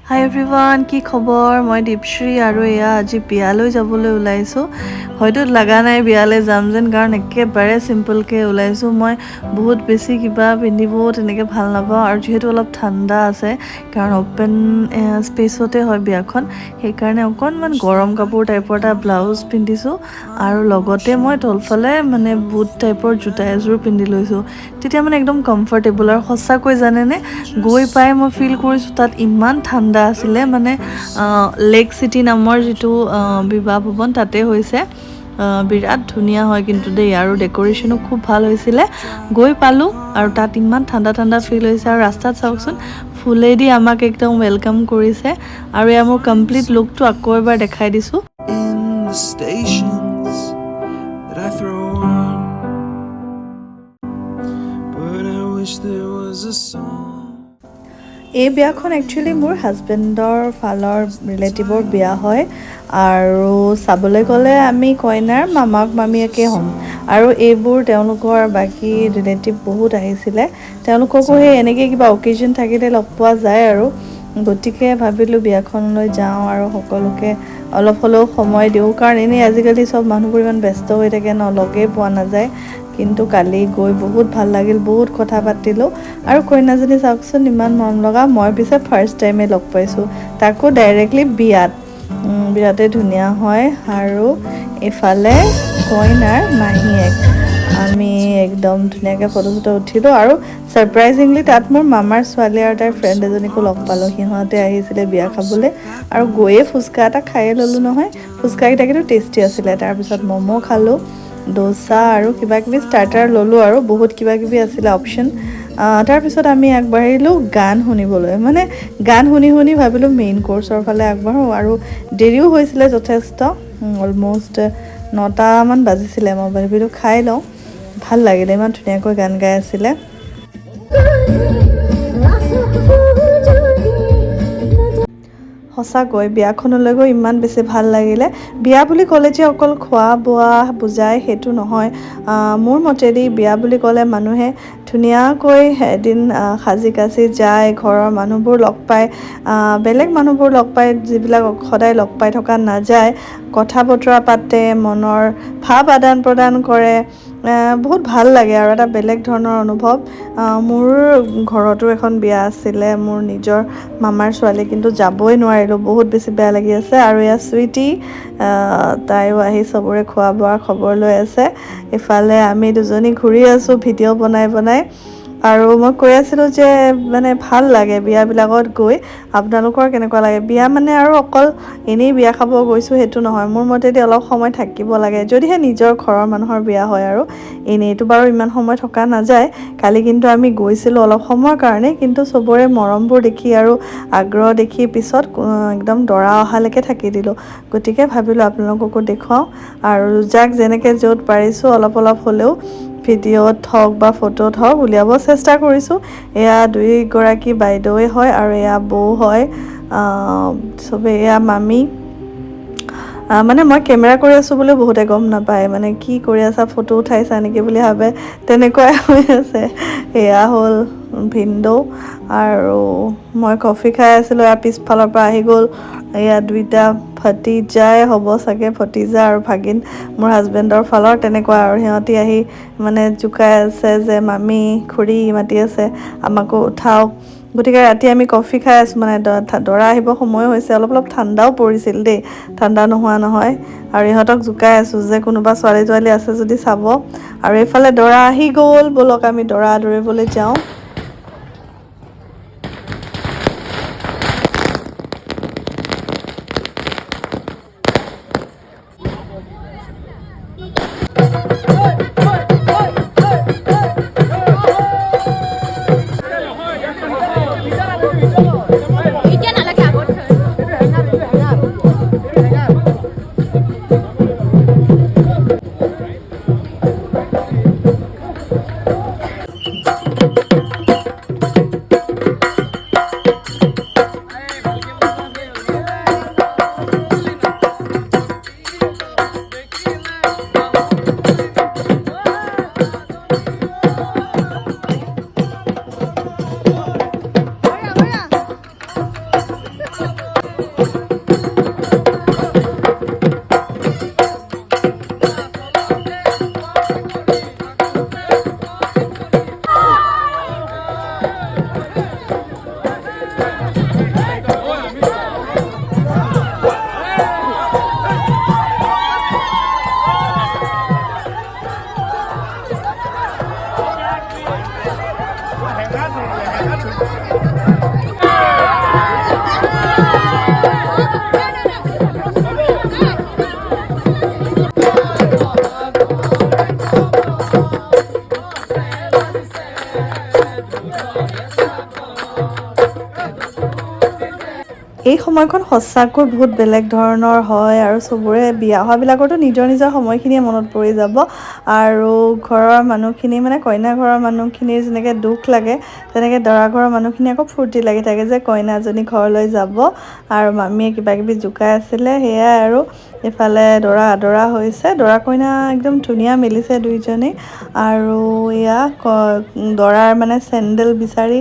হাই everyone, কি খবৰ? মই দীপশ্ৰী আৰু এয়া আজি বিয়ালৈ যাবলৈ ওলাইছোঁ। হয়তো লগা নাই বিয়ালৈ যাম যেন, কাৰণ একেবাৰে চিম্পলকৈ ওলাইছোঁ। মই বহুত বেছি কিবা পিন্ধিবও তেনেকৈ ভাল নাপাওঁ, আৰু যিহেতু অলপ ঠাণ্ডা আছে, কাৰণ অ'পেন স্পেচতে হয় বিয়াখন, সেইকাৰণে অকণমান গৰম কাপোৰ টাইপৰ এটা ব্লাউজ পিন্ধিছোঁ, আৰু লগতে মই তলফালে বুট টাইপৰ জোতা এযোৰ পিন্ধি লৈছোঁ। তেতিয়া একদম কমফৰ্টেবল, আৰু সঁচাকৈ জানেনে, গৈ পাই মই ফিল কৰিছোঁ তাত ইমান ঠাণ্ডা আছিলে। লেক চিটি নামৰ যিটো বিবাহ ভৱন তাতে হৈছে। বিৰাট ধুনীয়া হয় কিন্তু দেই, আৰু ডেক'ৰেশ্যনো খুব ভাল হৈছিলে। গৈ পালোঁ আৰু তাত ইমান ঠাণ্ডা ঠাণ্ডা ফিল হৈছে, আৰু ৰাস্তাত চাওকচোন ফুলেদি আমাক একদম ৱেলকাম কৰিছে। আৰু এয়া মোৰ কমপ্লিট লুকটো আকৌ এবাৰ দেখাই দিছোঁ। এই বিয়াখন একচুৱেলি মোৰ হাজবেণ্ডৰ ফালৰ ৰিলেটিভৰ বিয়া হয়, আৰু চাবলৈ গ'লে আমি কইনাৰ মামাক মামীয়েকে হ'ম, আৰু এইবোৰ তেওঁলোকৰ বাকী ৰিলেটিভ বহুত আহিছিলে। তেওঁলোককো সেই এনেকৈ কিবা অকেজন থাকিলে লগ পোৱা যায়, আৰু গতিকে ভাবিলোঁ বিয়াখনলৈ যাওঁ আৰু সকলোকে অলপ হ'লেও সময় দিওঁ, কাৰণ এনেই আজিকালি চব মানুহবোৰ ইমান ব্যস্ত হৈ থাকে ন, লগেই পোৱা নাযায়। কিন্তু কালি গৈ বহুত ভাল লাগিল, বহুত কথা পাতিলোঁ, আৰু কইনাজনী চাওকচোন ইমান মৰম লগা। মই পিছে ফাৰ্ষ্ট টাইমে লগ পাইছোঁ, তাকো ডাইৰেক্টলি বিৰাটে ধুনীয়া হয়। আৰু এইফালে কইনাৰ মাহীয়েক, আমি একদম ধুনীয়াকৈ ফটো চটো উঠিলোঁ, আৰু ছাৰপ্ৰাইজিংলি তাত মোৰ মামাৰ ছোৱালী আৰু তাইৰ ফ্ৰেণ্ড এজনীকো লগ পালোঁ। সিহঁতে আহিছিলে বিয়া খাবলৈ, আৰু গৈয়ে ফুচকা এটা খায়ে ল'লোঁ নহয়। ফুচকাকেইটা কিন্তু টেষ্টি আছিলে। তাৰপিছত ম'ম' খালোঁ, ডোচা আৰু কিবাকিবি ষ্টাৰ্টাৰ ল'লোঁ, আৰু বহুত কিবাকিবি আছিলে অপশ্যন। তাৰপিছত আমি আগবাঢ়িলোঁ গান শুনিবলৈ। গান শুনি শুনি ভাবিলোঁ মেইন কৰ্চৰ ফালে আগবাঢ়োঁ, আৰু দেৰিও হৈছিলে যথেষ্ট, অলম'ষ্ট 9টামান বাজিছিলে। মই ভাবিলোঁ খাই লওঁ, ভাল লাগিলে, ইমান ধুনীয়াকৈ গান গাই আছিলে। সঁচাকৈ বিয়াখনলৈ গৈ ইমান বেছি ভাল লাগিলে। বিয়া বুলি ক'লে যে অকল খোৱা বোৱা বুজায় সেইটো নহয়। মোৰ মতেদি বিয়া বুলি ক'লে মানুহে ধুনীয়াকৈ এদিন সাজি কাচি যায়, ঘৰৰ মানুহবোৰ লগ পায়, বেলেগ মানুহবোৰ লগ পায় যিবিলাক সদায় লগ পাই থকা নাযায়, কথা বতৰা পাতে, মনৰ ভাৱ আদান প্ৰদান কৰে। বহুত ভাল লাগে, আৰু এটা বেলেগ ধৰণৰ অনুভৱ। মোৰ ঘৰতো এখন বিয়া আছিলে, মোৰ নিজৰ মামাৰ ছোৱালী, কিন্তু যাবই নোৱাৰিলোঁ, বহুত বেছি বেয়া লাগি আছে। আৰু এয়া চুইটি, তাইও আহি চবৰে খোৱা বোৱাৰ খবৰ লৈ আছে। ইফালে আমি দুজনী ঘূৰি আছোঁ ভিডিঅ' বনাই বনাই, আৰু মই কৈ আছিলোঁ যে ভাল লাগে বিয়াবিলাকত গৈ। আপোনালোকৰ কেনেকুৱা লাগে বিয়া? আৰু অকল এনেই বিয়া খাব গৈছোঁ সেইটো নহয়, মোৰ মতেদি অলপ সময় থাকিব লাগে, যদিহে নিজৰ ঘৰৰ মানুহৰ বিয়া হয়। আৰু এনেইতো বাৰু ইমান সময় থকা নাযায়। কালি কিন্তু আমি গৈছিলোঁ অলপ সময়ৰ কাৰণে, কিন্তু চবৰে মৰমবোৰ দেখি আৰু আগ্ৰহ দেখি পিছত একদম দৰা অহালৈকে থাকি দিলোঁ। গতিকে ভাবিলোঁ আপোনালোককো দেখুৱাওঁ, আৰু যাক যেনেকৈ য'ত পাৰিছোঁ অলপ অলপ হ'লেও ভিডিঅ'ত হওক বা ফটোত হওক উলিয়াব চেষ্টা কৰিছোঁ। এয়া দুইগৰাকী বাইদেৱে হয়, আৰু এয়া বৌ হয়, চবেই। এয়া মামী। মই কেমেৰা কৰি আছোঁ বুলিও বহুতে গম নাপায়, কি কৰি আছা, ফটো উঠাইছা নেকি বুলি ভাবে, তেনেকুৱাই হৈ আছে। এয়া হ'ল ভিনদেউ, আৰু মই কফি খাই আছিলোঁ, এয়া পিছফালৰ পৰা আহি গ'ল। এয়া দুইটা ভতিজাই হ'ব চাগে, ভতিজা আৰু ভাগিন মোৰ হাজবেণ্ডৰ ফালৰ, তেনেকুৱা। আৰু সিহঁতি আহি জোকাই আছে যে মামী খুৰী মাতি আছে আমাকো উঠাওক। গতিকে ৰাতি আমি কফি খাই আছোঁ, দৰা আহিব সময় হৈছে, অলপ অলপ ঠাণ্ডাও পৰিছিল দেই, ঠাণ্ডা নোহোৱা নহয়। আৰু ইহঁতক জোকাই আছোঁ যে কোনোবা ছোৱালী তোৱালী আছে যদি চাব। আৰু এইফালে দৰা আহি গ'ল, ব'লক আমি দৰা আদৰিবলৈ যাওঁ। এই সময়খন সঁচাকৈ বহুত বেলেগ ধৰণৰ হয় আৰু চবৰে বিয়া হোৱাবিলাকৰতো নিজৰ নিজৰ সময়খিনিয়ে মনত পৰি যাব আৰু ঘৰৰ মানুহখিনি মানে কইনা ঘৰৰ মানুহখিনিৰ যেনেকৈ দুখ লাগে তেনেকৈ দৰা ঘৰৰ মানুহখিনি আকৌ ফূৰ্তি লাগি থাকে যে কইনাজনী ঘৰলৈ যাব আৰু মামীয়ে কিবা কিবি জোকাই আছিলে সেয়াই আৰু এইফালে দৰা আদৰা হৈছে দৰা কইনা একদম ধুনীয়া মিলিছে দুইজনী আৰু এয়া দৰাৰ মানে চেণ্ডেল বিচাৰি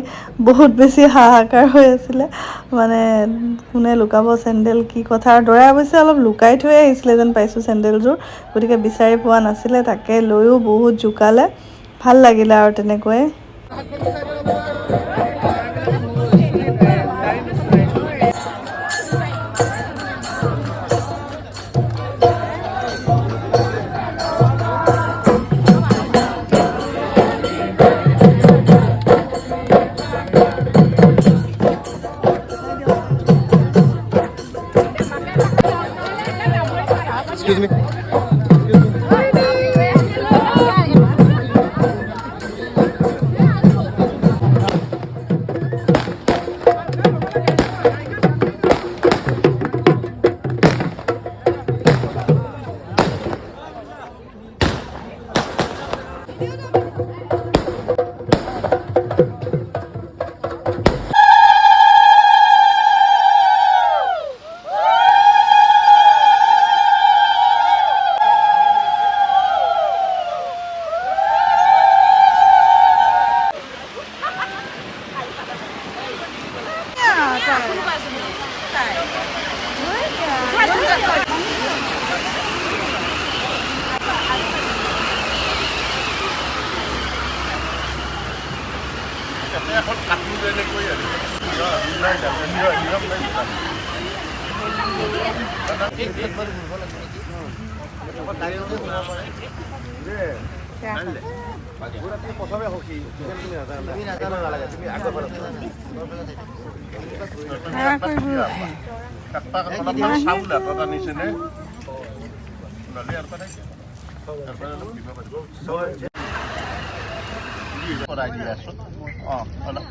বহুত বেছি হাহাকাৰ হৈ আছিলে মানে কোনে লুকাব চেণ্ডেল কি কথা আৰু দৰাই অৱশ্যে অলপ লুকাই থৈ আহিছিলে যেন পাইছোঁ চেণ্ডেলযোৰ গতিকে বিচাৰি পোৱা নাছিলে তাকে লৈও বহুত জোকালে ভাল লাগিলে আৰু তেনেকৈয়ে Excuse me.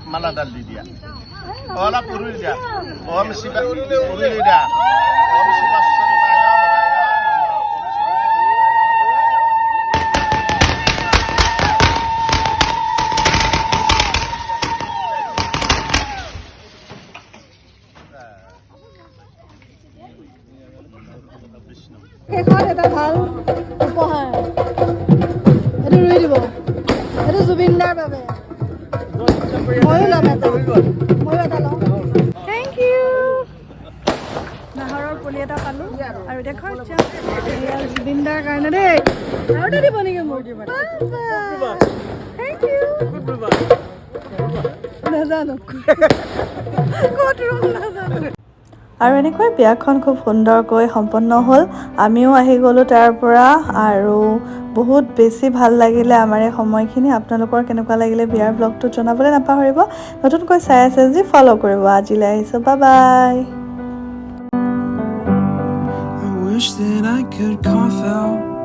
Malah dari dia. Olah puru dia. Om siapa puru dia. Om siapa seraya beraya. শেষত এটা ভাল উপহাৰ এইটো ৰুই দিব এইটো জুবিনদাৰ বাবে ময়ো ল'ম এটা ল'ম থেংক ইউ নাহৰৰ পুলি এটা পালোঁ আৰু এতিয়া ঘৰত যাম এয়া জুবিনদাৰ কাৰণে দেই আৰু এটা দিব নেকি মোক থেংক ইউ নাজানো ক'ত ৰুম নাজানো আৰু এনেকৈ বিয়াখন খুব সুন্দৰকৈ সম্পন্ন হ'ল আমিও আহি গ'লোঁ তাৰ পৰা আৰু বহুত বেছি ভাল লাগিলে আমাৰ এই সময়খিনি আপোনালোকৰ কেনেকুৱা লাগিলে বিয়াৰ ব্লগটো জনাবলৈ নাপাহৰিব নতুনকৈ চাই আছে যদি ফ'ল' কৰিব আজিলৈ আহিছোঁ bye bye I wish that I could cough out